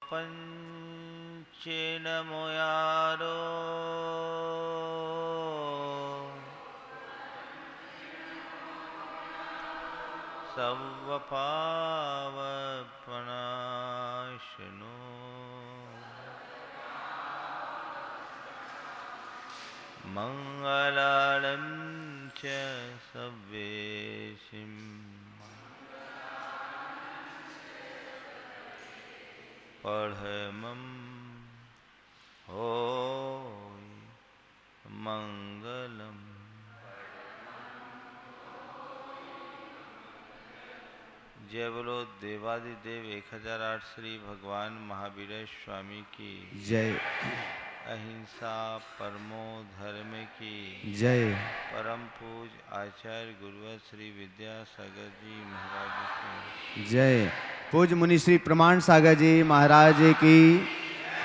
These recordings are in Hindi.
पंचेन मुयारो सर्वपावपनाशनो मंगलालं च सर्वेशिं परमं हो मंगलम। जय बोलो देवादिदेव 1008 श्री भगवान महावीर स्वामी की जय। अहिंसा परमो धर्म की जय। परम पूज आचार्य गुरुवर श्री विद्यासागर जी महाराज की जय। पूज्य मुनि श्री प्रमाण सागर जी महाराज की।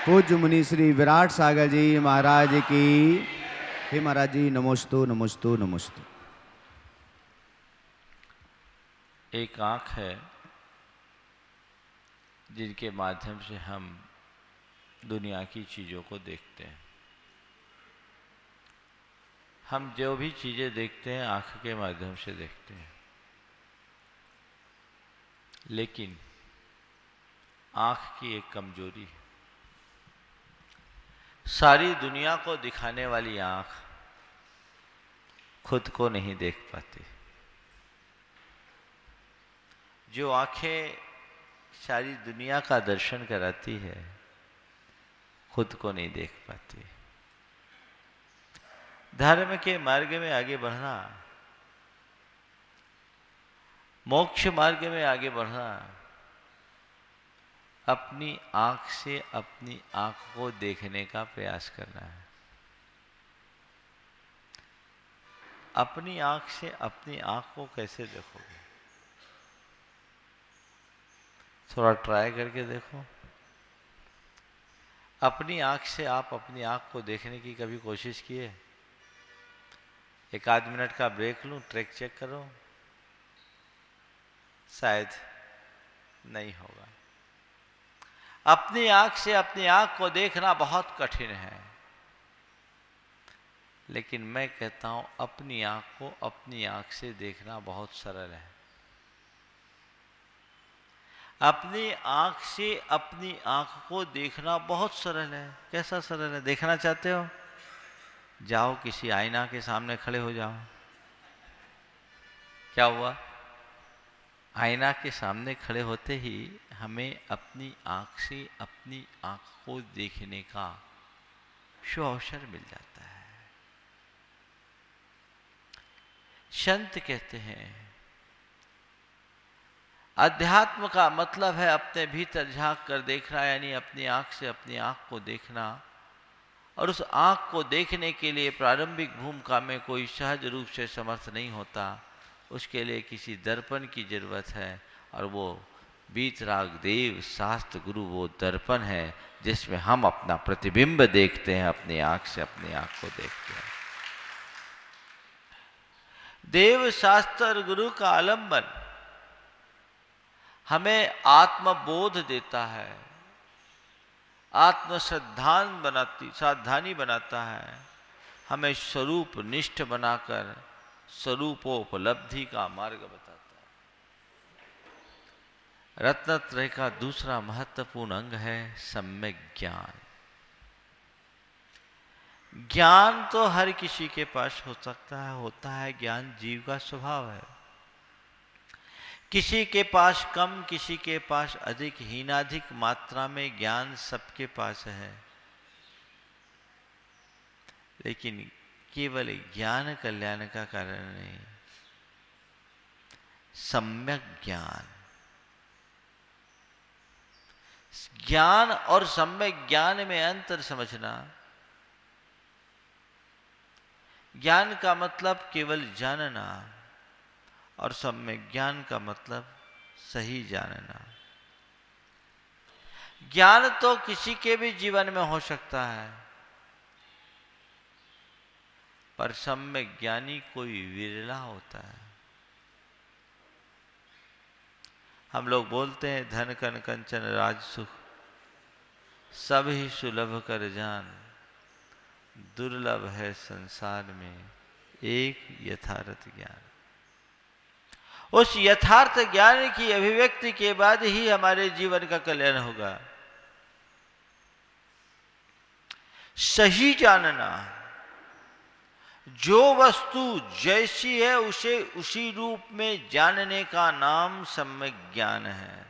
पूज्य मुनि श्री विराट सागर जी महाराज की। हे महाराज जी नमोस्तु नमोस्तु नमोस्तु। एक आँख है जिनके माध्यम से हम दुनिया की चीज़ों को देखते हैं। हम जो भी चीज़ें देखते हैं आँख के माध्यम से देखते हैं, लेकिन आँख की एक कमजोरी है। सारी दुनिया को दिखाने वाली आँख खुद को नहीं देख पाती। जो आँखें सारी दुनिया का दर्शन कराती है खुद को नहीं देख पाती। धर्म के मार्ग में आगे बढ़ना, मोक्ष मार्ग में आगे बढ़ना, अपनी आँख से अपनी आँख को देखने का प्रयास करना है। अपनी आँख से अपनी आँख को कैसे देखोगे? थोड़ा ट्राई करके देखो। अपनी आँख से आप अपनी आँख को देखने की कभी कोशिश किए? एक आध मिनट का ब्रेक लूं, ट्रैक चेक करो, शायद नहीं होगा। अपनी आँख से अपनी आँख को देखना बहुत कठिन है, लेकिन मैं कहता हूं अपनी आँख को अपनी आँख से देखना बहुत सरल है। अपनी आँख से अपनी आँख को देखना बहुत सरल है। कैसा सरल है? देखना चाहते हो? जाओ किसी आईना के सामने खड़े हो जाओ। क्या हुआ? आईना के सामने खड़े होते ही हमें अपनी आँख से अपनी आँख को देखने का अवसर मिल जाता है। संत कहते हैं अध्यात्म का मतलब है अपने भीतर झांक कर देखना, यानी अपनी आँख से अपनी आँख को देखना। और उस आँख को देखने के लिए प्रारंभिक भूमिका में कोई सहज रूप से समर्थ नहीं होता। उसके लिए किसी दर्पण की जरूरत है, और वो वीतराग देव शास्त्र गुरु वो दर्पण है जिसमें हम अपना प्रतिबिंब देखते हैं, अपनी आँख से अपनी आँख को देखते हैं। देव शास्त्र गुरु का आलंबन हमें आत्मबोध देता है, सावधानी बनाता है, हमें स्वरूप निष्ठ बनाकर स्वरूपोपलब्धि का मार्ग बताता है। रत्नत्रय का दूसरा महत्वपूर्ण अंग है सम्यक ज्ञान। ज्ञान तो हर किसी के पास हो सकता है, होता है। ज्ञान जीव का स्वभाव है। किसी के पास कम, किसी के पास अधिक, हीनाधिक मात्रा में ज्ञान सबके पास है। लेकिन केवल ज्ञान कल्याण का कारण नहीं, सम्यक ज्ञान। ज्ञान और सम्यक ज्ञान में अंतर समझना। ज्ञान का मतलब केवल जानना, और सम्यक ज्ञान का मतलब सही जानना। ज्ञान तो किसी के भी जीवन में हो सकता है, पर सम्यक ज्ञानी कोई विरला होता है। हम लोग बोलते हैं धन कन कंचन राज सुख, सब ही सुलभ कर जान, दुर्लभ है संसार में एक यथार्थ ज्ञान। उस यथार्थ ज्ञान की अभिव्यक्ति के बाद ही हमारे जीवन का कल्याण होगा। सही जानना, जो वस्तु जैसी है उसे उसी रूप में जानने का नाम सम्यक ज्ञान है।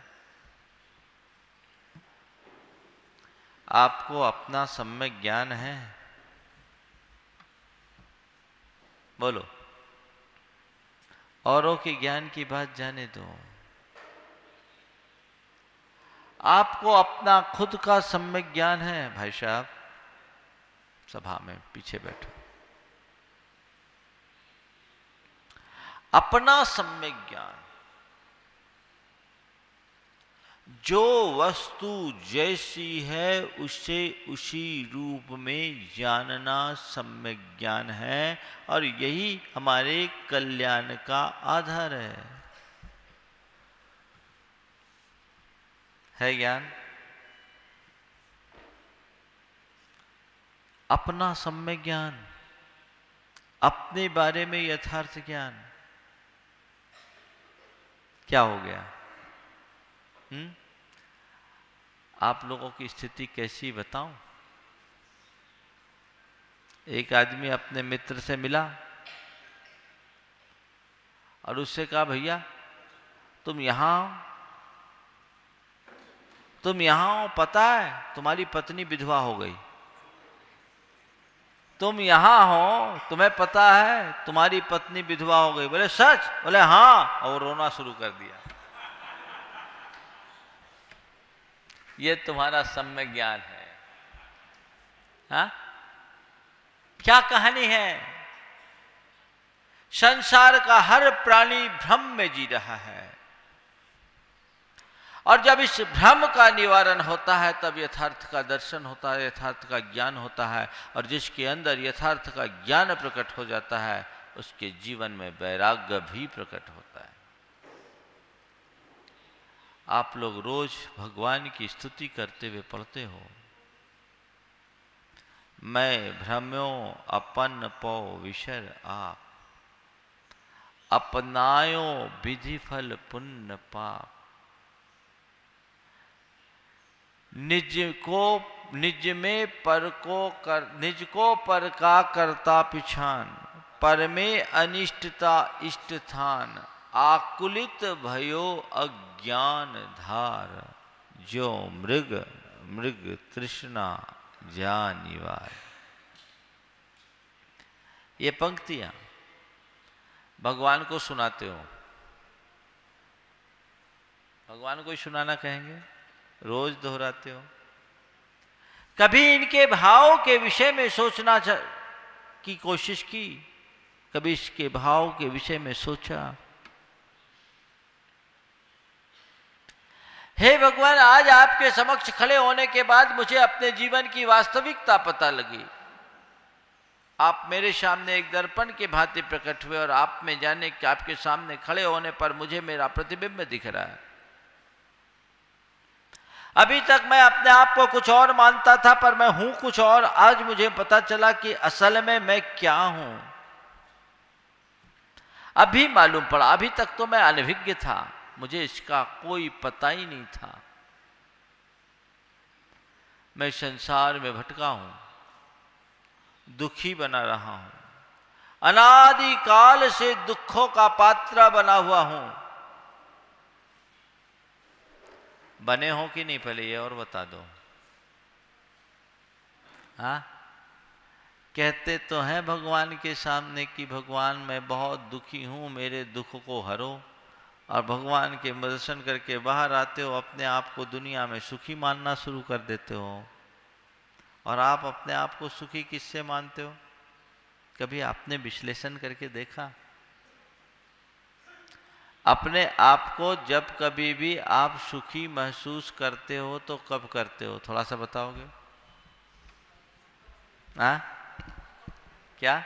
आपको अपना सम्यक ज्ञान है? बोलो। औरों के ज्ञान की बात जाने दो, आपको अपना खुद का सम्यक ज्ञान है? भाई साहब सभा में पीछे बैठो, अपना सम्यक ज्ञान, जो वस्तु जैसी है उसे उसी रूप में जानना सम्यक ज्ञान है, और यही हमारे कल्याण का आधार है ज्ञान। अपना सम्यक ज्ञान, अपने बारे में यथार्थ ज्ञान। क्या हो गया? आप लोगों की स्थिति कैसी बताऊं? एक आदमी अपने मित्र से मिला और उससे कहा, भैया तुम यहां हो, पता है तुम्हारी पत्नी विधवा हो गई। तुम यहां हो, तुम्हें पता है तुम्हारी पत्नी विधवा हो गई। बोले सच? बोले हाँ, और रोना शुरू कर दिया। ये तुम्हारा सम्यक ज्ञान है। हाँ, क्या कहानी है? संसार का हर प्राणी भ्रम में जी रहा है, और जब इस भ्रम का निवारण होता है तब यथार्थ का दर्शन होता है, यथार्थ का ज्ञान होता है। और जिसके अंदर यथार्थ का ज्ञान प्रकट हो जाता है उसके जीवन में वैराग्य भी प्रकट होता है। आप लोग रोज भगवान की स्तुति करते हुए पढ़ते हो, मैं भ्रम्यो अपन पौ विशर आप, अपनायो विधि फल पुण्य पाप, निज में पर को कर, निज को पर का करता पिछान, पर में अनिष्टता इष्ट थान, आकुलित भयो अज्ञान धार, जो मृग तृष्णा जा निवार। ये पंक्तियां भगवान को सुनाते हो, भगवान को ही सुनाना कहेंगे, रोज दोहराते हो। कभी इनके भाव के विषय में सोचना की कोशिश की? कभी इसके भाव के विषय में सोचा? हे भगवान, आज आपके समक्ष खड़े होने के बाद मुझे अपने जीवन की वास्तविकता पता लगी। आप मेरे सामने एक दर्पण के भांति प्रकट हुए, और आप में जाने कि आपके सामने खड़े होने पर मुझे मेरा प्रतिबिंब दिख रहा है। अभी तक मैं अपने आप को कुछ और मानता था, पर मैं हूं कुछ और। आज मुझे पता चला कि असल में मैं क्या हूं। अभी मालूम पड़ा, अभी तक तो मैं अनभिज्ञ था, मुझे इसका कोई पता ही नहीं था। मैं संसार में भटका हूं, दुखी बना रहा हूं, अनादि काल से दुखों का पात्र बना हुआ हूं। बने हो कि नहीं, पहले ये और बता दो। हाँ, कहते तो हैं भगवान के सामने कि भगवान मैं बहुत दुखी हूं, मेरे दुख को हरो, और भगवान के दर्शन करके बाहर आते हो, अपने आप को दुनिया में सुखी मानना शुरू कर देते हो। और आप अपने आप को सुखी किससे मानते हो? कभी आपने विश्लेषण करके देखा? अपने आप को जब कभी भी आप सुखी महसूस करते हो तो कब करते हो? थोड़ा सा बताओगे? हाँ, क्या?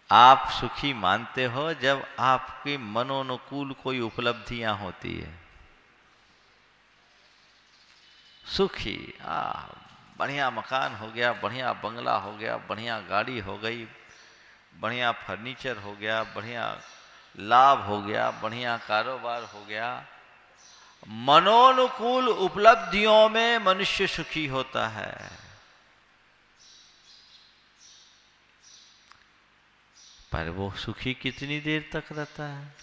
आप सुखी मानते हो जब आपके मनोनुकूल कोई उपलब्धियां होती है। सुखी, बढ़िया मकान हो गया, बढ़िया बंगला हो गया, बढ़िया गाड़ी हो गई, बढ़िया फर्नीचर हो गया, बढ़िया लाभ हो गया, बढ़िया कारोबार हो गया। मनोनुकूल उपलब्धियों में मनुष्य सुखी होता है। पर वो सुखी कितनी देर तक रहता है?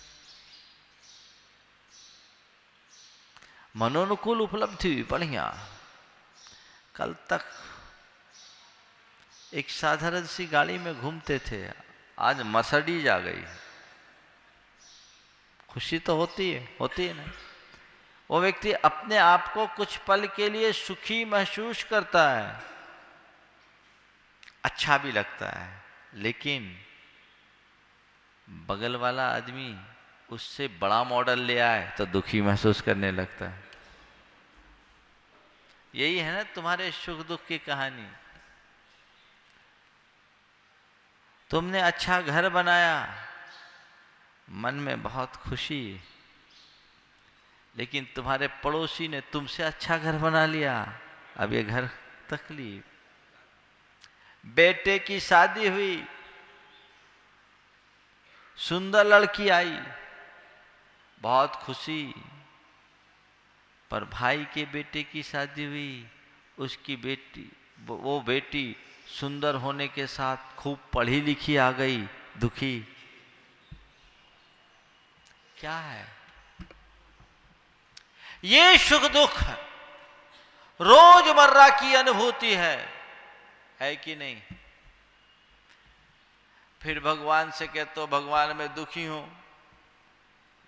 मनोनुकूल उपलब्धि बढ़िया, कल तक एक साधारण सी गाड़ी में घूमते थे, आज मर्सिडीज आ गई। खुशी तो होती है ना। वो व्यक्ति अपने आप को कुछ पल के लिए सुखी महसूस करता है, अच्छा भी लगता है, लेकिन बगल वाला आदमी उससे बड़ा मॉडल ले आए तो दुखी महसूस करने लगता है। यही है ना तुम्हारे सुख दुख की कहानी। तुमने अच्छा घर बनाया, मन में बहुत खुशी, लेकिन तुम्हारे पड़ोसी ने तुमसे अच्छा घर बना लिया, अब ये घर तकलीफ। बेटे की शादी हुई, सुंदर लड़की आई, बहुत खुशी, पर भाई के बेटे की शादी हुई, उसकी बेटी, वो बेटी सुंदर होने के साथ खूब पढ़ी लिखी आ गई, दुखी। क्या है ये? सुख दुख रोजमर्रा की अनुभूति है कि नहीं? फिर भगवान से कहते हो भगवान मैं दुखी हूं।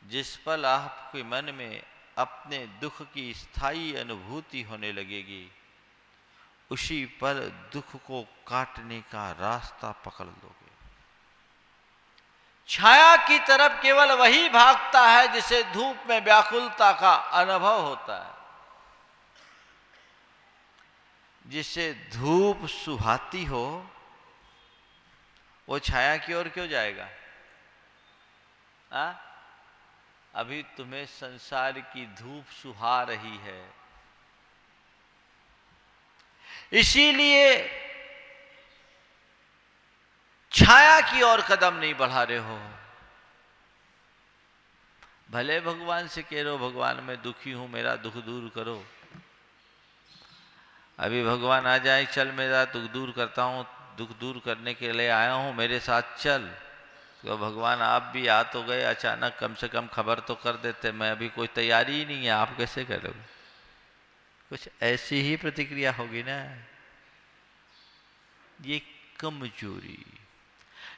जिस पल आपके मन में अपने दुख की स्थायी अनुभूति होने लगेगी, उसी पल दुख को काटने का रास्ता पकड़ लोगे। छाया की तरफ केवल वही भागता है जिसे धूप में व्याकुलता का अनुभव होता है। जिसे धूप सुहाती हो वो छाया की ओर क्यों जाएगा? अभी तुम्हें संसार की धूप सुहा रही है, इसीलिए छाया की ओर कदम नहीं बढ़ा रहे हो। भले भगवान से कह रहे हो भगवान मैं दुखी हूं, मेरा दुख दूर करो। अभी भगवान आ जाए, चल मेरा दुख दूर करता हूं, दुख दूर करने के लिए आया हूं, मेरे साथ चल। तो भगवान आप भी आ तो गए अचानक, कम से कम खबर तो कर देते, मैं अभी कोई तैयारी ही नहीं है, आप कैसे करोगे? कुछ ऐसी ही प्रतिक्रिया होगी ना। ये कमजोरी,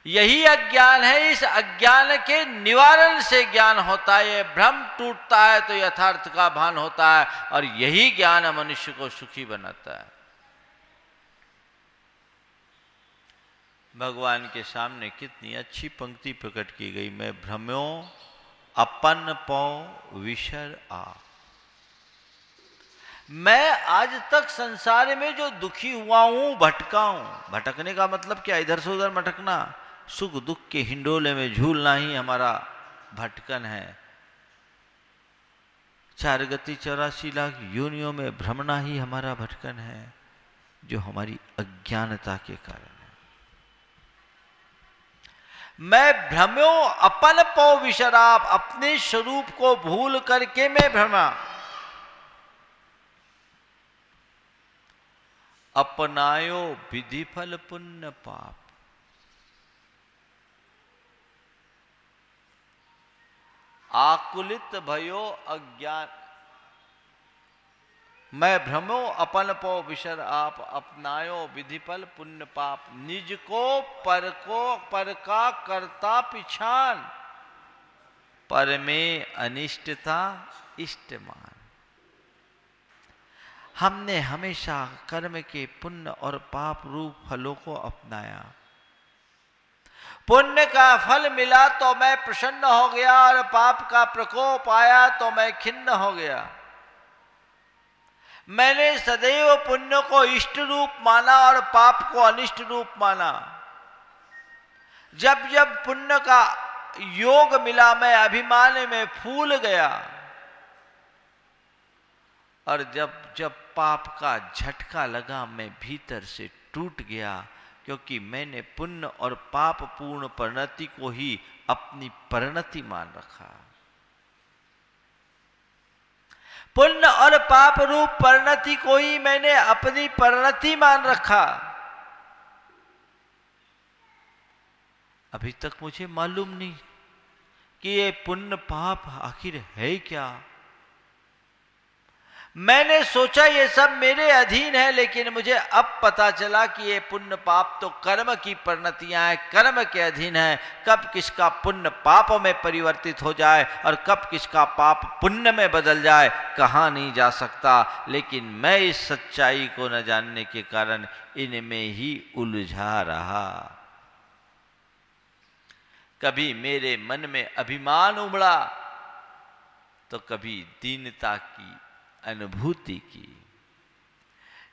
यही अज्ञान है। इस अज्ञान के निवारण से ज्ञान होता है, ये भ्रम टूटता है तो यथार्थ का भान होता है, और यही ज्ञान मनुष्य को सुखी बनाता है। भगवान के सामने कितनी अच्छी पंक्ति प्रकट की गई, मैं भ्रम्यो अपन पौ विशर आ। मैं आज तक संसार में जो दुखी हुआ हूं, भटका हूं। भटकने का मतलब क्या? इधर से उधर भटकना, सुख दुख के हिंडोले में झूलना ही हमारा भटकन है। 4 गति 84 लाख योनियों में भ्रमना ही हमारा भटकन है, जो हमारी अज्ञानता के कारण है। मैं भ्रम्यो अपन पौ विशराप, अपने स्वरूप को भूल करके मैं भ्रमा। अपनायो विधि फल पुण्य पाप, आकुलित भयो अज्ञान। मैं भ्रमो अपन पो विशर आप, अपनायो विधि फल पुण्य पाप। निज को पर का करता पिछान, पर में अनिष्टता इष्टमान। हमने हमेशा कर्म के पुण्य और पाप रूप फलों को अपनाया। पुण्य का फल मिला तो मैं प्रसन्न हो गया, और पाप का प्रकोप आया तो मैं खिन्न हो गया। मैंने सदैव पुण्य को इष्ट रूप माना और पाप को अनिष्ट रूप माना। जब जब पुण्य का योग मिला मैं अभिमान में फूल गया, और जब जब पाप का झटका लगा मैं भीतर से टूट गया, क्योंकि मैंने पुण्य और पाप पूर्ण परिणति को ही अपनी परिणति मान रखा। पुण्य और पाप रूप परिणति को ही मैंने अपनी परिणति मान रखा। अभी तक मुझे मालूम नहीं कि ये पुण्य पाप आखिर है क्या। मैंने सोचा ये सब मेरे अधीन है, लेकिन मुझे अब पता चला कि ये पुण्य पाप तो कर्म की परिणतियां हैं, कर्म के अधीन है। कब किसका पुण्य पाप में परिवर्तित हो जाए और कब किसका पाप पुण्य में बदल जाए कहा नहीं जा सकता। लेकिन मैं इस सच्चाई को न जानने के कारण इनमें ही उलझा रहा। कभी मेरे मन में अभिमान उमड़ा तो कभी दीनता की अनुभूति की।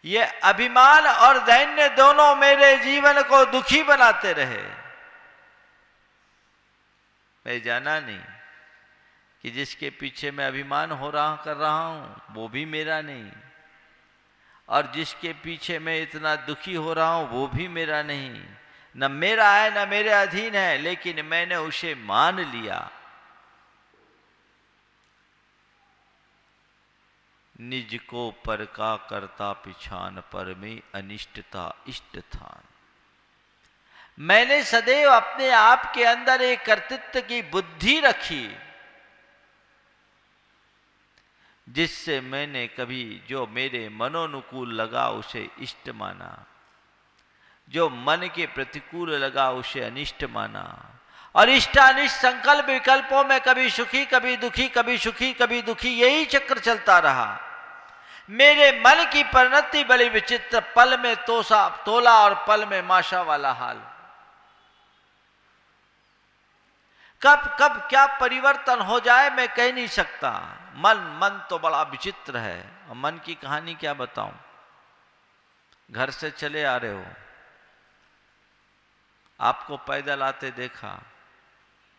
ये अभिमान और दैन्य दोनों मेरे जीवन को दुखी बनाते रहे। मैं जाना नहीं कि जिसके पीछे मैं अभिमान कर रहा हूं वो भी मेरा नहीं, और जिसके पीछे मैं इतना दुखी हो रहा हूं वो भी मेरा नहीं। न मेरा है न मेरे अधीन है, लेकिन मैंने उसे मान लिया। निज को पर का करता पिछान, पर में अनिष्टता इष्ट थान। मैंने सदैव अपने आप के अंदर एक कर्तृत्व की बुद्धि रखी, जिससे मैंने कभी जो मेरे मनोनुकूल लगा उसे इष्ट माना, जो मन के प्रतिकूल लगा उसे अनिष्ट माना, और इष्टानिष्ट संकल्प विकल्पों में कभी सुखी कभी दुखी, कभी सुखी कभी दुखी, यही चक्र चलता रहा। मेरे मन की परिणति बड़ी विचित्र, पल में तोला और पल में माशा वाला हाल। कब कब क्या परिवर्तन हो जाए मैं कह नहीं सकता। मन तो बड़ा विचित्र है, और मन की कहानी क्या बताऊं। घर से चले आ रहे हो, आपको पैदल आते देखा,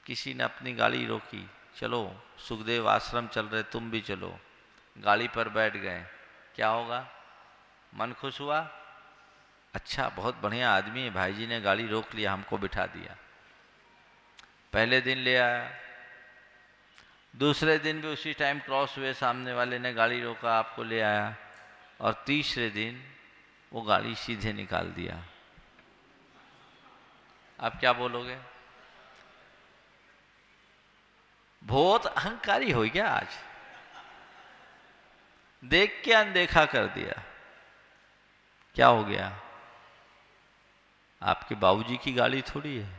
किसी ने अपनी गाड़ी रोकी, चलो सुखदेव आश्रम चल रहे तुम भी चलो, गाड़ी पर बैठ गए, क्या होगा? मन खुश हुआ, अच्छा बहुत बढ़िया आदमी है, भाई जी ने गाड़ी रोक लिया, हमको बिठा दिया। पहले दिन ले आया, दूसरे दिन भी उसी टाइम क्रॉस हुए, सामने वाले ने गाड़ी रोका, आपको ले आया, और तीसरे दिन वो गाड़ी सीधे निकाल दिया। आप क्या बोलोगे? बहुत अहंकारी हो गया आज, देख के अनदेखा कर दिया। क्या हो गया? आपके बाबूजी की गाड़ी थोड़ी है।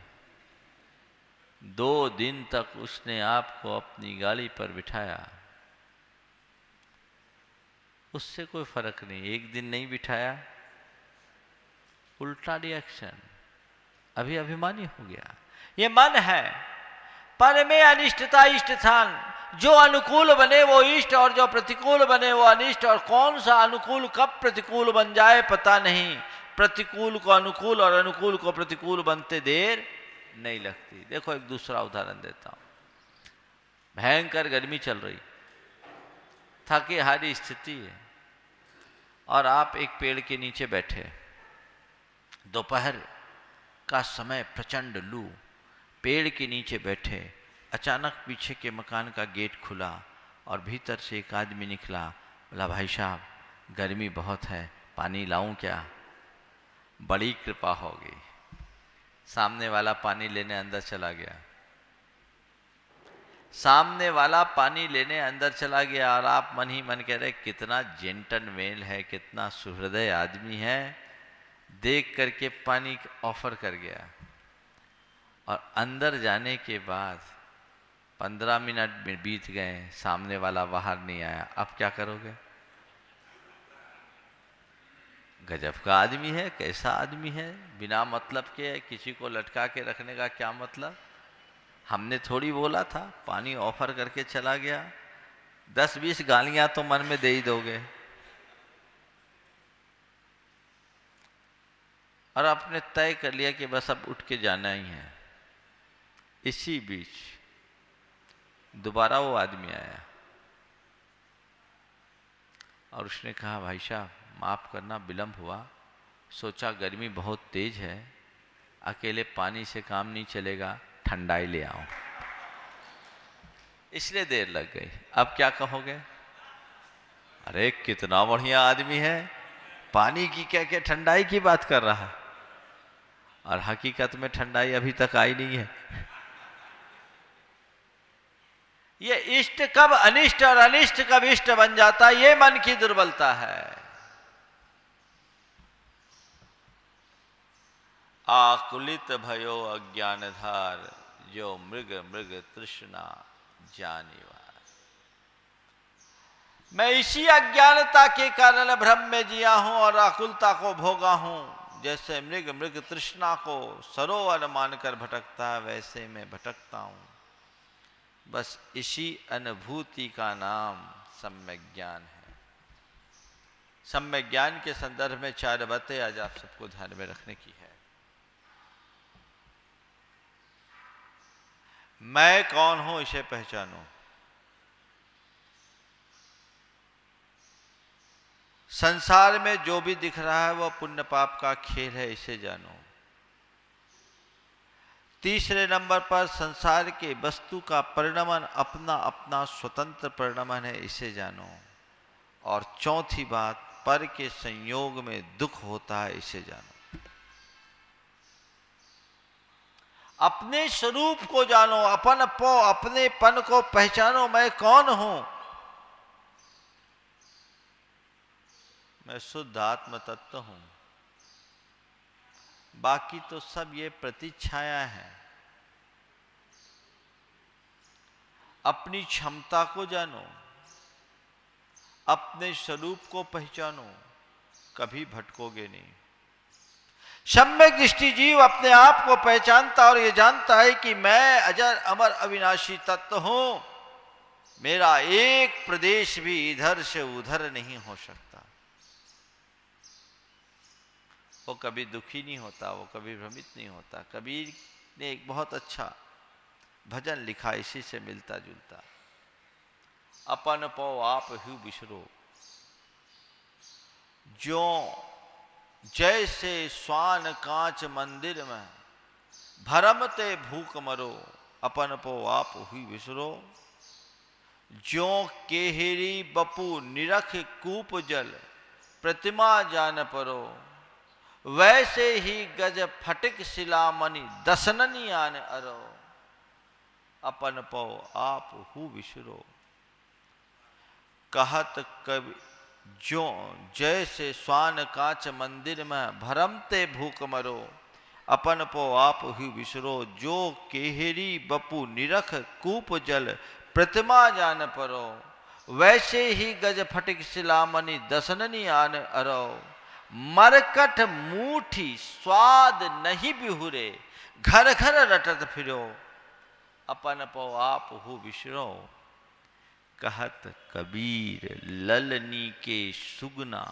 2 दिन तक उसने आपको अपनी गाड़ी पर बिठाया, उससे कोई फर्क नहीं। एक दिन नहीं बिठाया, उल्टा रिएक्शन, अभी अभिमानी हो गया। ये मन है, पर में अनिष्टता इष्ट थान। जो अनुकूल बने वो इष्ट, और जो प्रतिकूल बने वो अनिष्ट। और कौन सा अनुकूल कब प्रतिकूल बन जाए पता नहीं। प्रतिकूल को अनुकूल और अनुकूल को प्रतिकूल बनते देर नहीं लगती। देखो एक दूसरा उदाहरण देता हूं। भयंकर गर्मी चल रही, थकी हारी स्थिति है, और आप एक पेड़ के नीचे बैठे, दोपहर का समय, प्रचंड लू, पेड़ के नीचे बैठे, अचानक पीछे के मकान का गेट खुला और भीतर से एक आदमी निकला। बोला, भाई साहब गर्मी बहुत है, पानी लाऊं क्या? बड़ी कृपा हो गई। सामने वाला पानी लेने अंदर चला गया। सामने वाला पानी लेने अंदर चला गया, और आप मन ही मन कह रहे कितना जेंटलमैन है, कितना सुहृदय आदमी है। देख करके पानी ऑफर कर गया, और अंदर जाने के बाद 15 मिनट में बीत गए, सामने वाला बाहर नहीं आया। अब क्या करोगे? गजब का आदमी है, कैसा आदमी है, बिना मतलब के किसी को लटका के रखने का क्या मतलब? हमने थोड़ी बोला था, पानी ऑफर करके चला गया। 10-20 गालियां तो मन में दे ही दोगे, और आपने तय कर लिया कि बस अब उठ के जाना ही है। इसी बीच दोबारा वो आदमी आया और उसने कहा, भाई साहब माफ़ करना, विलम्ब हुआ, सोचा गर्मी बहुत तेज है, अकेले पानी से काम नहीं चलेगा, ठंडाई ले आओ, इसलिए देर लग गई। अब क्या कहोगे? अरे कितना बढ़िया आदमी है, पानी की क्या क्या ठंडाई की बात कर रहा है, और हकीकत में ठंडाई अभी तक आई नहीं है। ये इष्ट कब अनिष्ट और अनिष्ट कब इष्ट बन जाता है, ये मन की दुर्बलता है। आकुलित भयो अज्ञानधार, जो मृग मृग तृष्णा जानिवार। मैं इसी अज्ञानता के कारण भ्रम में जिया हूं और आकुलता को भोगा हूं। जैसे मृग मृग तृष्णा को सरोवर मानकर भटकता है, वैसे मैं भटकता हूं। बस इसी अनुभूति का नाम सम्यक ज्ञान है। सम्यक ज्ञान के संदर्भ में 4 बातें आज आप सबको ध्यान में रखने की है। मैं कौन हूं, इसे पहचानो। संसार में जो भी दिख रहा है वह पुण्य पाप का खेल है, इसे जानो। तीसरे नंबर पर संसार के वस्तु का परिणमन अपना अपना स्वतंत्र परिणमन है, इसे जानो। और चौथी बात, पर के संयोग में दुख होता है, इसे जानो। अपने स्वरूप को जानो, अपनेपन को पहचानो। मैं कौन हूं? मैं शुद्ध आत्म तत्व हूं, बाकी तो सब ये प्रतीच्छाया है। अपनी क्षमता को जानो, अपने स्वरूप को पहचानो, कभी भटकोगे नहीं। सम्यक दृष्टि जीव अपने आप को पहचानता और ये जानता है कि मैं अजर अमर अविनाशी तत्व हूं। मेरा एक प्रदेश भी इधर से उधर नहीं हो सकता। वो कभी दुखी नहीं होता, वो कभी भ्रमित नहीं होता। कबीर ने एक बहुत अच्छा भजन लिखा इसी से मिलता जुलता। अपन पो आप ही बिसरो, जो जैसे स्वान कांच मंदिर में भरमते भूख मरो। अपन पो आप ही बिसरो, जो केहरी बपू निरख कूप जल प्रतिमा जान परो। वैसे ही गज फटिक शिलामणि दसननी आन अरो। अपन पो आप हु बिसरो, कहत कवि जो जैसे स्वान कांच मंदिर में भरमते भूख मरो। अपन पो आप ही बिसरो, जो केहरी बपू निरख कूप जल प्रतिमा जान परो। वैसे ही गज फटिक शिलामणि दसननी आन अरो। मरकट मूठी स्वाद नहीं बिहुरे, घर घर रटत फिरो। अपन पो आप हु बिसरो, कहत कबीर ललनी के सुगना।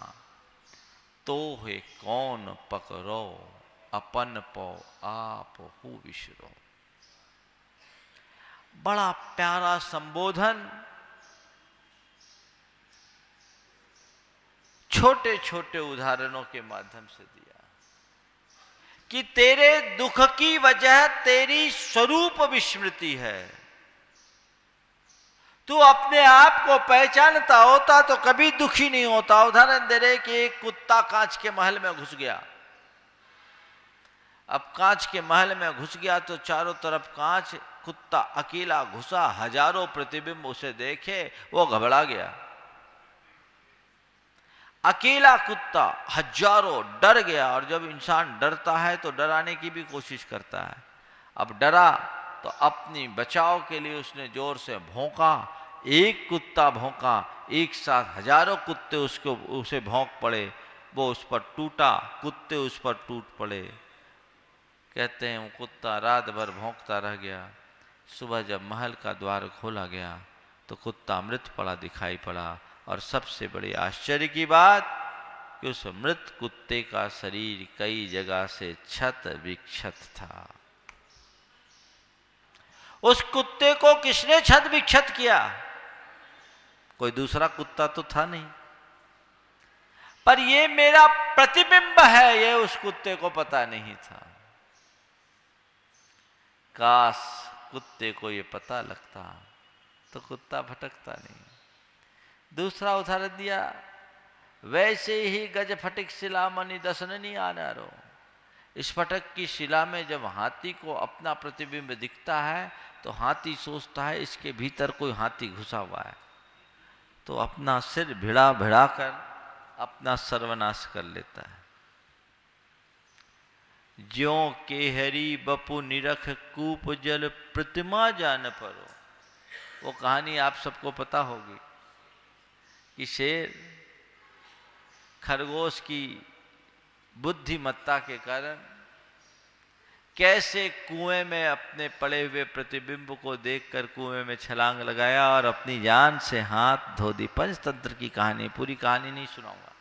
तो है कौन पकड़ो, अपन पो आप हु बिसरो। बड़ा प्यारा संबोधन छोटे छोटे उदाहरणों के माध्यम से दिया कि तेरे दुख की वजह तेरी स्वरूप विस्मृति है। तू अपने आप को पहचानता होता तो कभी दुखी नहीं होता। उदाहरण दे रहे कि एक कुत्ता कांच के महल में घुस गया। अब कांच के महल में घुस गया तो चारों तरफ कांच, कुत्ता अकेला घुसा, हजारों प्रतिबिंब उसे देखे, वो घबरा गया। अकेला कुत्ता हजारों डर गया। और जब इंसान डरता है तो डराने की भी कोशिश करता है। अब डरा तो अपनी बचाव के लिए उसने जोर से भौंका। एक कुत्ता भौंका, एक साथ हजारों कुत्ते उसे भौंक पड़े। वो उस पर टूटा, कुत्ते उस पर टूट पड़े। कहते हैं वो कुत्ता रात भर भौंकता रह गया। सुबह जब महल का द्वार खोला गया तो कुत्ता मृत पड़ा दिखाई पड़ा। और सबसे बड़ी आश्चर्य की बात कि उस मृत कुत्ते का शरीर कई जगह से क्षत विक्षत था। उस कुत्ते को किसने छत विक्षत किया? कोई दूसरा कुत्ता तो था नहीं, पर ये मेरा प्रतिबिंब है, ये उस कुत्ते को पता नहीं था। काश कुत्ते को ये पता लगता तो कुत्ता भटकता नहीं। दूसरा उदाहरण दिया, वैसे ही गज फटिक शिला मणि दसननी आनारो। इस फटक की शिला में जब हाथी को अपना प्रतिबिंब दिखता है तो हाथी सोचता है इसके भीतर कोई हाथी घुसा हुआ है, तो अपना सिर भिड़ा भिड़ा कर अपना सर्वनाश कर लेता है। ज्यों केहरी बपु निरख कूप जल प्रतिमा जान परो। वो कहानी आप सबको पता होगी कि शेर खरगोश की बुद्धिमत्ता के कारण कैसे कुएं में अपने पड़े हुए प्रतिबिंब को देखकर कुएं में छलांग लगाया और अपनी जान से हाथ धो दी। पंचतंत्र की कहानी, पूरी कहानी नहीं सुनाऊंगा,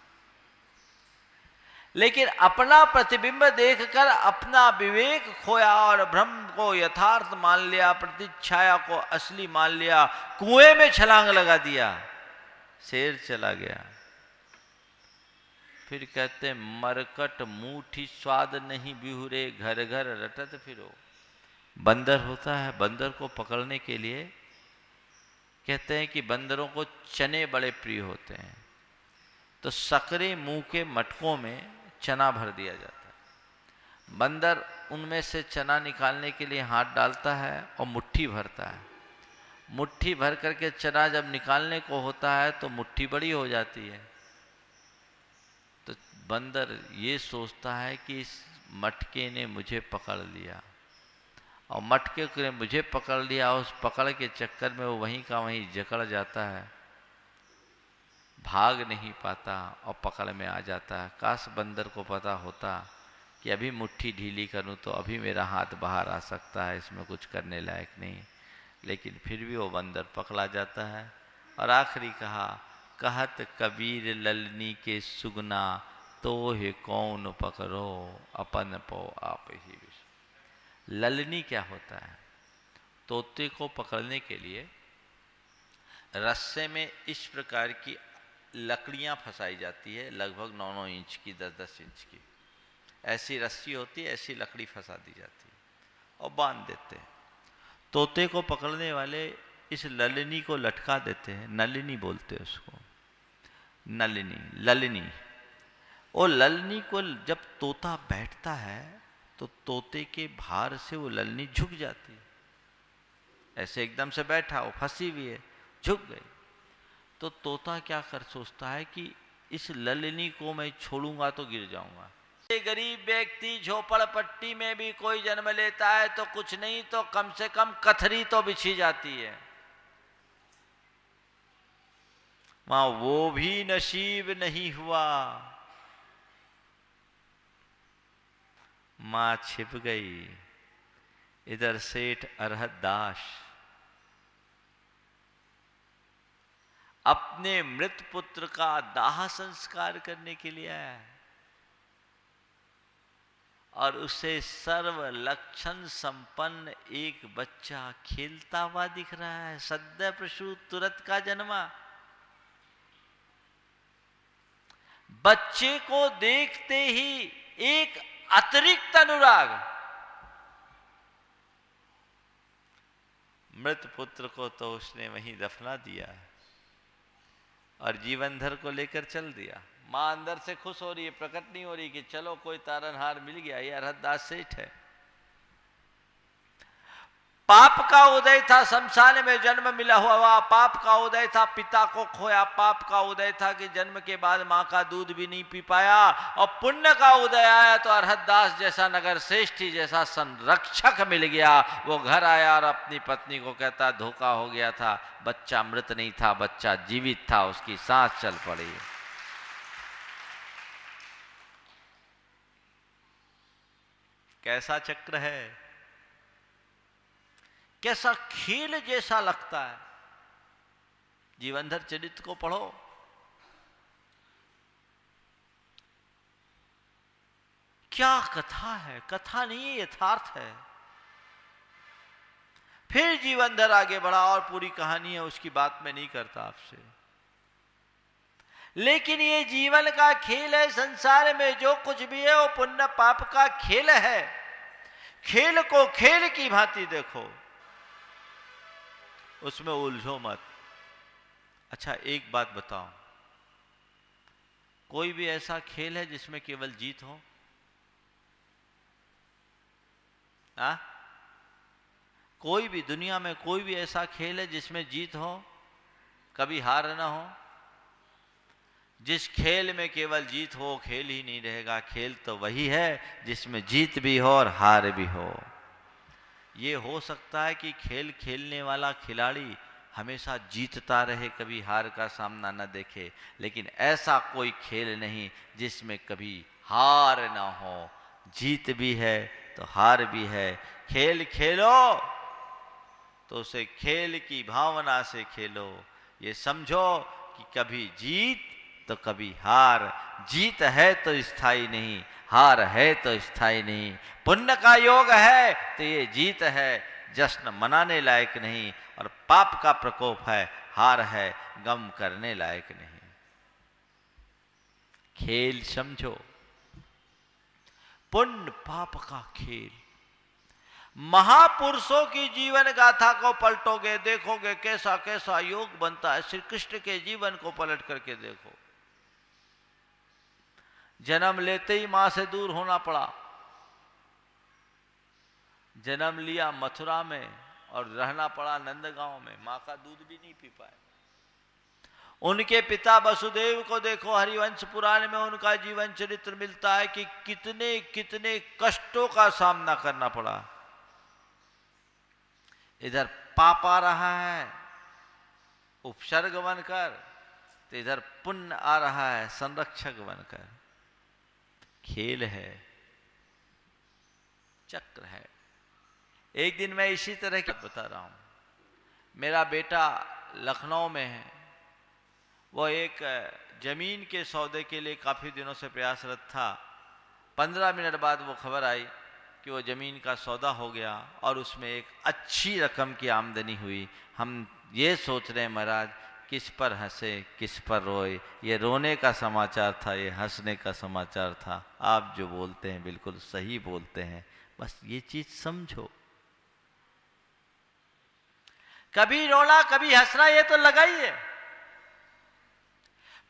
लेकिन अपना प्रतिबिंब देखकर अपना विवेक खोया और भ्रम को यथार्थ मान लिया, प्रतिच्छाया को असली मान लिया, कुएं में छलांग लगा दिया, शेर चला गया। फिर कहते मरकट मूठी स्वाद नहीं बिहुरे, घर घर रटत फिरो। बंदर होता है, बंदर को पकड़ने के लिए कहते हैं कि बंदरों को चने बड़े प्रिय होते हैं, तो सकरे मुंह के मटकों में चना भर दिया जाता है। बंदर उनमें से चना निकालने के लिए हाथ डालता है और मुट्ठी भरता है। मुट्ठी भर करके चना जब निकालने को होता है तो मुट्ठी बड़ी हो जाती है। तो बंदर ये सोचता है कि इस मटके ने मुझे पकड़ लिया, और मटके ने मुझे पकड़ लिया, उस पकड़ के चक्कर में वो वहीं का वहीं जकड़ जाता है, भाग नहीं पाता और पकड़ में आ जाता है। काश बंदर को पता होता कि अभी मुट्ठी ढीली करूं तो अभी मेरा हाथ बाहर आ सकता है, इसमें कुछ करने लायक नहीं, लेकिन फिर भी वो बंदर पकड़ा जाता है। और आखिरी कहा, कहत कबीर ललनी के सुगना, तो हे कौन पकड़ो अपन पो आप ही विष। ललनी क्या होता है? तोते को पकड़ने के लिए रस्से में इस प्रकार की लकड़ियां फंसाई जाती है, लगभग 9-9 इंच की, 10-10 इंच की ऐसी रस्सी होती है, ऐसी लकड़ी फंसा दी जाती है और बांध देते हैं। तोते को पकड़ने वाले इस ललनी को लटका देते हैं, नलिनी बोलते हैं उसको, नलिनी, ललनी। और ललनी को जब तोता बैठता है तो तोते के भार से वो ललनी झुक जाती है। ऐसे एकदम से बैठा, वो फंसी हुई है, झुक गई, तो तोता क्या कर सोचता है कि इस ललनी को मैं छोड़ूंगा तो गिर जाऊंगा। गरीब व्यक्ति झोपड़ पट्टी में भी कोई जन्म लेता है तो कुछ नहीं तो कम से कम कथरी तो बिछी जाती है, वहां वो भी नसीब नहीं हुआ। मां छिप गई। इधर सेठ अरहत दास अपने मृत पुत्र का दाह संस्कार करने के लिए आया है और उसे सर्व लक्षण संपन्न एक बच्चा खेलता हुआ दिख रहा है, सद्य प्रसूत तुरंत का जन्मा। बच्चे को देखते ही एक अतिरिक्त अनुराग, मृत पुत्र को तो उसने वहीं दफना दिया और जीवनधर को लेकर चल दिया। मां अंदर से खुश हो रही है, प्रकट नहीं हो रही कि चलो कोई तारनहार मिल गया, ये अरहतदास सेठ है। पाप का उदय था, शमशान में जन्म मिला हुआ, पाप का उदय था, पिता को खोया, पाप का उदय था कि जन्म के बाद मां का दूध भी नहीं पी पाया, और पुण्य का उदय आया तो अरहतदास जैसा नगर श्रेष्ठी जैसा संरक्षक मिल गया। वो घर आया और अपनी पत्नी को कहता धोखा हो गया था, बच्चा मृत नहीं था, बच्चा जीवित था, उसकी सांस चल पड़ी। कैसा चक्र है, कैसा खेल जैसा लगता है। जीवनधर चरित्र को पढ़ो, क्या कथा है, कथा नहीं यथार्थ है। फिर जीवन धर आगे बढ़ा और पूरी कहानी है, उसकी बात मैं नहीं करता आपसे। लेकिन ये जीवन का खेल है, संसार में जो कुछ भी है वो पुण्य पाप का खेल है। खेल को खेल की भांति देखो, उसमें उलझो मत। अच्छा एक बात बताओ, कोई भी ऐसा खेल है जिसमें केवल जीत हो? कोई भी दुनिया में कोई भी ऐसा खेल है जिसमें जीत हो, कभी हार ना हो? जिस खेल में केवल जीत हो खेल ही नहीं रहेगा। खेल तो वही है जिसमें जीत भी हो और हार भी हो। ये हो सकता है कि खेल खेलने वाला खिलाड़ी हमेशा जीतता रहे, कभी हार का सामना न देखे, लेकिन ऐसा कोई खेल नहीं जिसमें कभी हार ना हो। जीत भी है तो हार भी है। खेल खेलो तो उसे खेल की भावना से खेलो। ये समझो कि कभी जीत तो कभी हार। जीत है तो स्थायी नहीं, हार है तो स्थायी नहीं। पुण्य का योग है तो ये जीत है, जश्न मनाने लायक नहीं, और पाप का प्रकोप है, हार है, गम करने लायक नहीं। खेल समझो, पुण्य पाप का खेल। महापुरुषों की जीवन गाथा को पलटोगे, देखोगे कैसा कैसा योग बनता है। श्री कृष्ण के जीवन को पलट करके देखो। जन्म लेते ही मां से दूर होना पड़ा, जन्म लिया मथुरा में और रहना पड़ा नंदगांव में, मां का दूध भी नहीं पी पाए। उनके पिता वसुदेव को देखो, हरिवंश पुराण में उनका जीवन चरित्र मिलता है कि कितने कितने कष्टों का सामना करना पड़ा। इधर पाप आ रहा है उपसर्ग बनकर, तो इधर पुण्य आ रहा है संरक्षक बनकर। खेल है, चक्र है। एक दिन मैं इसी तरह की बता रहा हूं। मेरा बेटा लखनऊ में है, वो एक जमीन के सौदे के लिए काफी दिनों से प्रयासरत था। 15 मिनट बाद वो खबर आई कि वो जमीन का सौदा हो गया और उसमें एक अच्छी रकम की आमदनी हुई। हम ये सोच रहे हैं महाराज, किस पर हंसे किस पर रोए। ये रोने का समाचार था, ये हंसने का समाचार था। आप जो बोलते हैं बिल्कुल सही बोलते हैं, बस ये चीज समझो। कभी रोना कभी हंसना ये तो लगा ही है।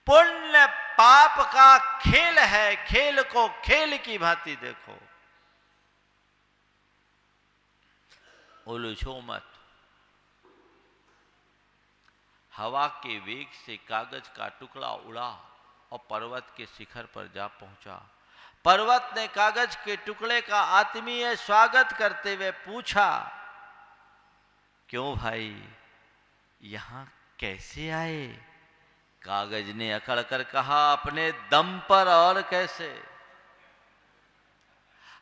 पुण्य पाप का खेल है, खेल को खेल की भांति देखो, उलझो मत। हवा के वेग से कागज का टुकड़ा उड़ा और पर्वत के शिखर पर जा पहुंचा। पर्वत ने कागज के टुकड़े का आत्मीय स्वागत करते हुए पूछा, क्यों भाई यहां कैसे आए? कागज ने अकड़ कर कहा, अपने दम पर और कैसे।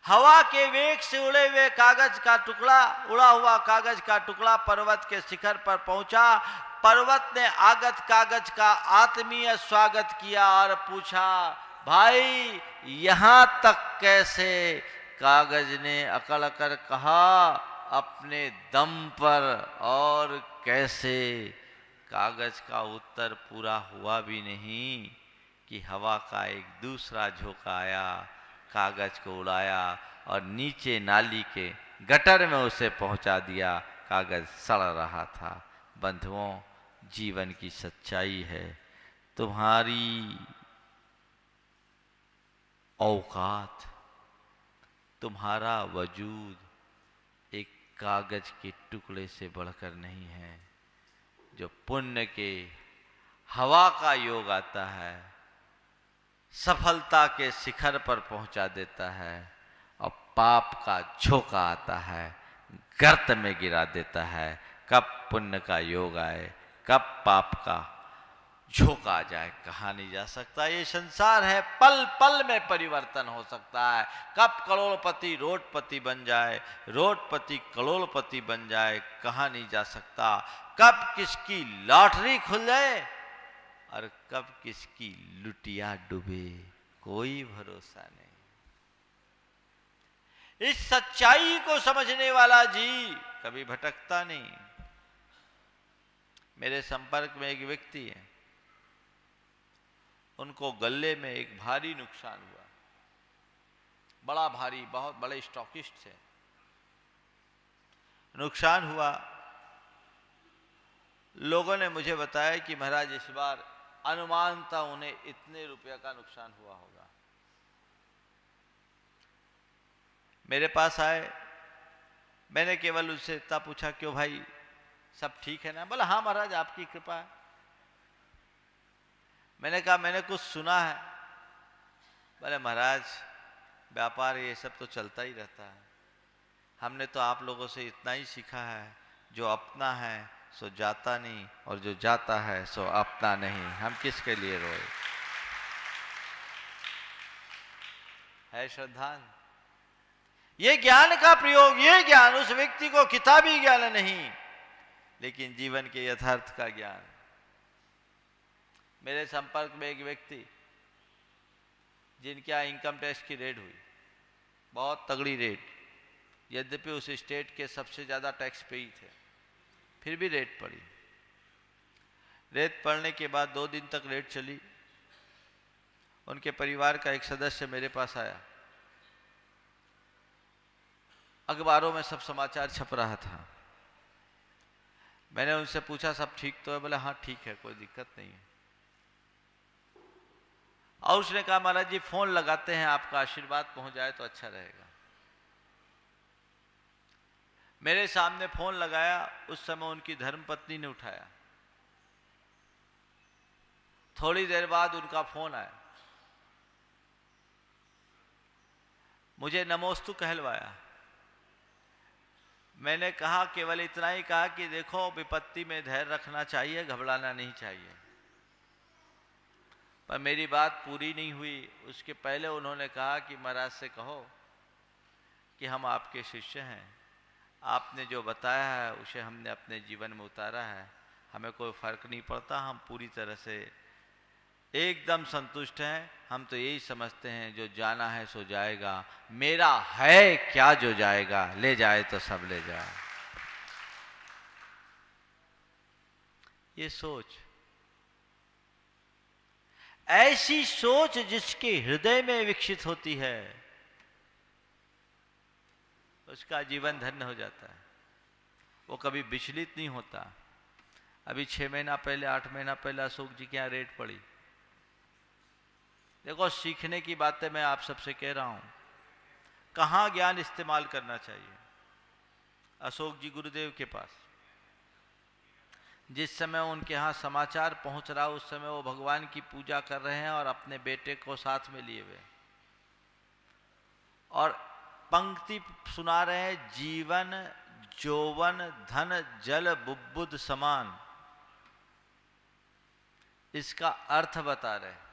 हवा के वेग से उड़े हुए कागज का टुकड़ा, उड़ा हुआ कागज का टुकड़ा पर्वत के शिखर पर पहुंचा। पर्वत ने आगत कागज का आत्मीय स्वागत किया और पूछा, भाई यहां तक कैसे? कागज ने अकड़ कर कहा, अपने दम पर और कैसे। कागज का उत्तर पूरा हुआ भी नहीं कि हवा का एक दूसरा झोंका आया, कागज को उड़ाया और नीचे नाली के गटर में उसे पहुंचा दिया। कागज सड़ रहा था। बंधुओं, जीवन की सच्चाई है, तुम्हारी औकात, तुम्हारा वजूद एक कागज के टुकड़े से बढ़कर नहीं है। जो पुण्य के हवा का योग आता है, सफलता के शिखर पर पहुंचा देता है, और पाप का झोंका आता है, गर्त में गिरा देता है। कब पुण्य का योग आए, कब पाप का झोंका आ जाए, कहा नहीं जा सकता। ये संसार है, पल पल में परिवर्तन हो सकता है। कब करोड़पति रोडपति बन जाए, रोडपति करोड़पति बन जाए, कहा नहीं जा सकता। कब किसकी लॉटरी खुल जाए और कब किसकी लुटिया डूबे, कोई भरोसा नहीं। इस सच्चाई को समझने वाला जीव कभी भटकता नहीं। मेरे संपर्क में एक व्यक्ति है, उनको गले में एक भारी नुकसान हुआ, बड़ा भारी, बहुत बड़े स्टॉकिस्ट थे। नुकसान हुआ, लोगों ने मुझे बताया कि महाराज इस बार अनुमानतः उन्हें इतने रुपये का नुकसान हुआ होगा। मेरे पास आए, मैंने केवल उससे इतना पूछा, क्यों भाई सब ठीक है ना? बोला हाँ महाराज आपकी कृपा है। मैंने कहा मैंने कुछ सुना है। बोले महाराज व्यापार ये सब तो चलता ही रहता है, हमने तो आप लोगों से इतना ही सीखा है, जो अपना है सो जाता नहीं और जो जाता है सो अपना नहीं, हम किसके लिए रोए। है श्रद्धान, ये ज्ञान का प्रयोग, ये ज्ञान उस व्यक्ति को किताबी ज्ञान नहीं, लेकिन जीवन के यथार्थ का ज्ञान। मेरे संपर्क में एक व्यक्ति जिनके यहाँ इनकम टैक्स की रेड हुई, बहुत तगड़ी रेड, यद्यपि उस स्टेट के सबसे ज़्यादा टैक्स पेई थे, फिर भी रेड पड़ी। रेड पड़ने के बाद 2 दिन तक रेड चली। उनके परिवार का एक सदस्य मेरे पास आया, अखबारों में सब समाचार छप रहा था। मैंने उनसे पूछा सब ठीक तो है? बोले हाँ ठीक है, कोई दिक्कत नहीं है। और उसने कहा महाराज जी फोन लगाते हैं, आपका आशीर्वाद पहुंच जाए तो अच्छा रहेगा। मेरे सामने फोन लगाया, उस समय उनकी धर्मपत्नी ने उठाया। थोड़ी देर बाद उनका फोन आया, मुझे नमोस्तु कहलवाया। मैंने कहा, केवल इतना ही कहा कि देखो विपत्ति में धैर्य रखना चाहिए, घबराना नहीं चाहिए। पर मेरी बात पूरी नहीं हुई, उसके पहले उन्होंने कहा कि महाराज से कहो कि हम आपके शिष्य हैं, आपने जो बताया है उसे हमने अपने जीवन में उतारा है, हमें कोई फर्क नहीं पड़ता, हम पूरी तरह से एकदम संतुष्ट हैं। हम तो यही समझते हैं जो जाना है सो जाएगा, मेरा है क्या जो जाएगा, ले जाए तो सब ले जाए। ये सोच, ऐसी सोच जिसके हृदय में विकसित होती है, उसका जीवन धन्य हो जाता है, वो कभी विचलित नहीं होता। अभी 6 महीना पहले, 8 महीना पहले अशोक जी के यहाँ रेड पड़ी। देखो सीखने की बातें मैं आप सबसे कह रहा हूं, कहाँ ज्ञान इस्तेमाल करना चाहिए। अशोक जी गुरुदेव के पास जिस समय उनके यहाँ समाचार पहुंच रहा, उस समय वो भगवान की पूजा कर रहे हैं और अपने बेटे को साथ में लिए हुए, और पंक्ति सुना रहे हैं, जीवन जौवन धन जल बुब्बुद समान, इसका अर्थ बता रहे।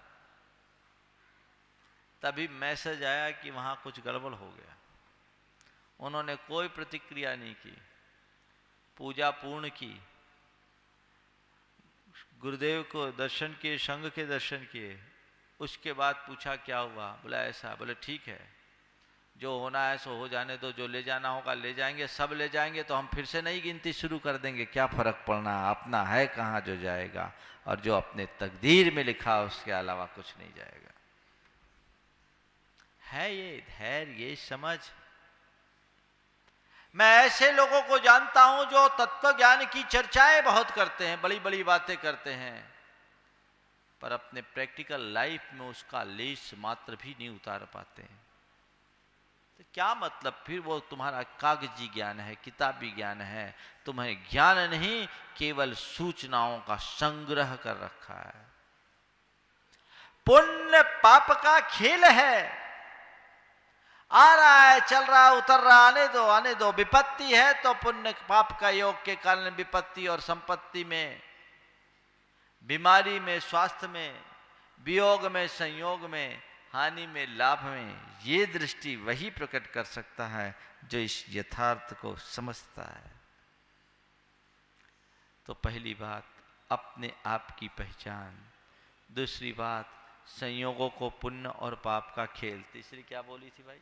तभी मैसेज आया कि वहां कुछ गड़बड़ हो गया। उन्होंने कोई प्रतिक्रिया नहीं की, पूजा पूर्ण की, गुरुदेव को दर्शन किए, संघ के दर्शन किए। उसके बाद पूछा क्या हुआ, बोला ऐसा। बोले ठीक है, जो होना है सो हो जाने दो, जो ले जाना होगा ले जाएंगे, सब ले जाएंगे तो हम फिर से नई गिनती शुरू कर देंगे, क्या फर्क पड़ना, अपना है कहाँ जो जाएगा, और जो अपने तकदीर में लिखा उसके अलावा कुछ नहीं जाएगा। है ये धैर्य, ये समझ। मैं ऐसे लोगों को जानता हूं जो तत्व ज्ञान की चर्चाएं बहुत करते हैं, बड़ी बड़ी बातें करते हैं, पर अपने प्रैक्टिकल लाइफ में उसका लेश मात्र भी नहीं उतार पाते हैं। तो क्या मतलब फिर वो तुम्हारा कागजी ज्ञान है, किताबी ज्ञान है, तुम्हें ज्ञान नहीं केवल सूचनाओं का संग्रह कर रखा है। पुण्य पाप का खेल है, आ रहा है, चल रहा, उतर रहा, आने दो आने दो। विपत्ति है तो पुण्य पाप का योग के कारण विपत्ति और संपत्ति में, बीमारी में, स्वास्थ्य में, वियोग में, संयोग में, हानि में, लाभ में, ये दृष्टि वही प्रकट कर सकता है जो इस यथार्थ को समझता है। तो पहली बात अपने आप की पहचान, दूसरी बात संयोगों को पुण्य और पाप का खेल, तीसरी क्या बोली थी भाई?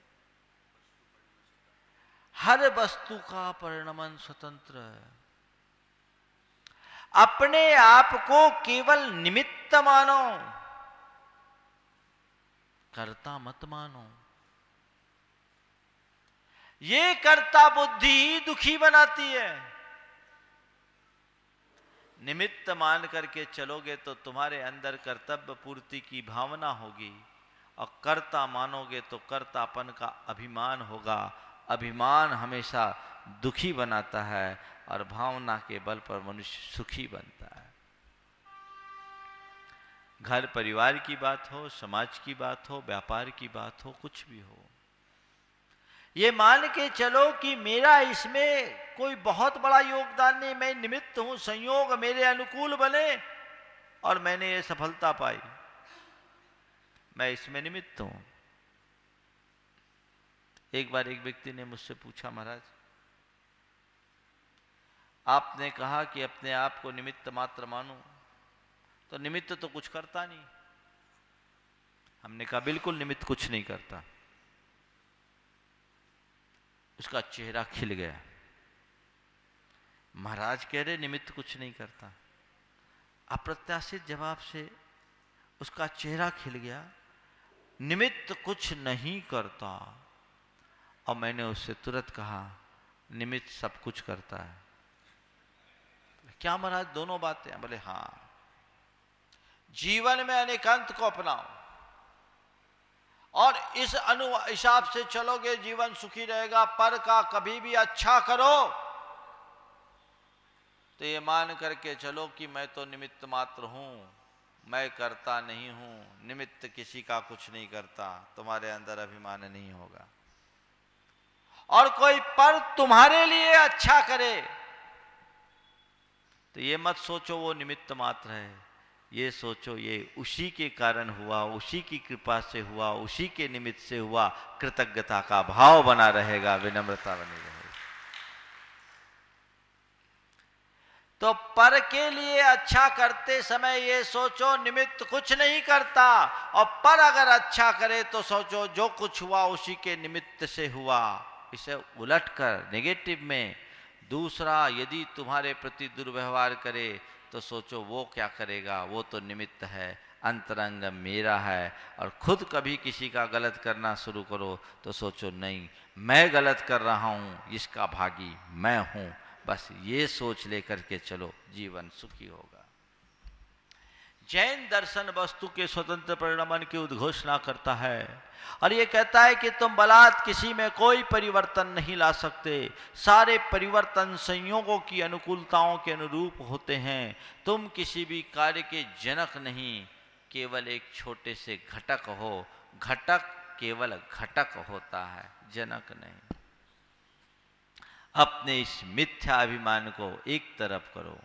हर वस्तु का परिणमन स्वतंत्र है। अपने आप को केवल निमित्त मानो, कर्ता मत मानो। ये कर्ता बुद्धि ही दुखी बनाती है। निमित्त मान करके चलोगे तो तुम्हारे अंदर कर्तव्य पूर्ति की भावना होगी, और कर्ता मानोगे तो कर्तापन का अभिमान होगा। अभिमान हमेशा दुखी बनाता है और भावना के बल पर मनुष्य सुखी बनता है। घर परिवार की बात हो, समाज की बात हो, व्यापार की बात हो, कुछ भी हो, ये मान के चलो कि मेरा इसमें कोई बहुत बड़ा योगदान नहीं, मैं निमित्त हूं, संयोग मेरे अनुकूल बने और मैंने ये सफलता पाई, मैं इसमें निमित्त हूं। एक बार एक व्यक्ति ने मुझसे पूछा, महाराज आपने कहा कि अपने आप को निमित्त मात्र मानो, तो निमित्त तो कुछ करता नहीं। हमने कहा बिल्कुल निमित्त कुछ नहीं करता। उसका चेहरा खिल गया। महाराज कह रहे निमित्त कुछ नहीं करता। अप्रत्याशित जवाब से उसका चेहरा खिल गया, निमित्त कुछ नहीं करता। और मैंने उससे तुरंत कहा निमित्त सब कुछ करता है। क्या महाराज दोनों बातें? बोले हाँ। जीवन में अनेकांत को अपनाओ और इस हिसाब से चलोगे, जीवन सुखी रहेगा। पर का कभी भी अच्छा करो तो ये मान करके चलो कि मैं तो निमित्त मात्र हूं, मैं करता नहीं हूं। निमित्त किसी का कुछ नहीं करता, तुम्हारे अंदर अभिमान नहीं होगा। और कोई पर तुम्हारे लिए अच्छा करे तो ये मत सोचो वो निमित्त मात्र है, ये सोचो ये उसी के कारण हुआ, उसी की कृपा से हुआ, उसी के निमित्त से हुआ। कृतज्ञता का भाव बना रहेगा, विनम्रता बनी रहेगी। तो पर के लिए अच्छा करते समय ये सोचो निमित्त कुछ नहीं करता, और पर अगर अच्छा करे तो सोचो जो कुछ हुआ उसी के निमित्त से हुआ। इसे उलटकर नेगेटिव में, दूसरा यदि तुम्हारे प्रति दुर्व्यवहार करे तो सोचो वो क्या करेगा, वो तो निमित्त है, अंतरंग मेरा है। और खुद कभी किसी का गलत करना शुरू करो तो सोचो नहीं, मैं गलत कर रहा हूं, इसका भागी मैं हूं। बस ये सोच लेकर के चलो, जीवन सुखी होगा। जैन दर्शन वस्तु के स्वतंत्र परिणमन की उद्घोषणा करता है और ये कहता है कि तुम बलात् किसी में कोई परिवर्तन नहीं ला सकते। सारे परिवर्तन संयोगों की अनुकूलताओं के अनुरूप होते हैं। तुम किसी भी कार्य के जनक नहीं, केवल एक छोटे से घटक हो। घटक केवल घटक होता है, जनक नहीं। अपने इस मिथ्या अभिमान को एक तरफ करो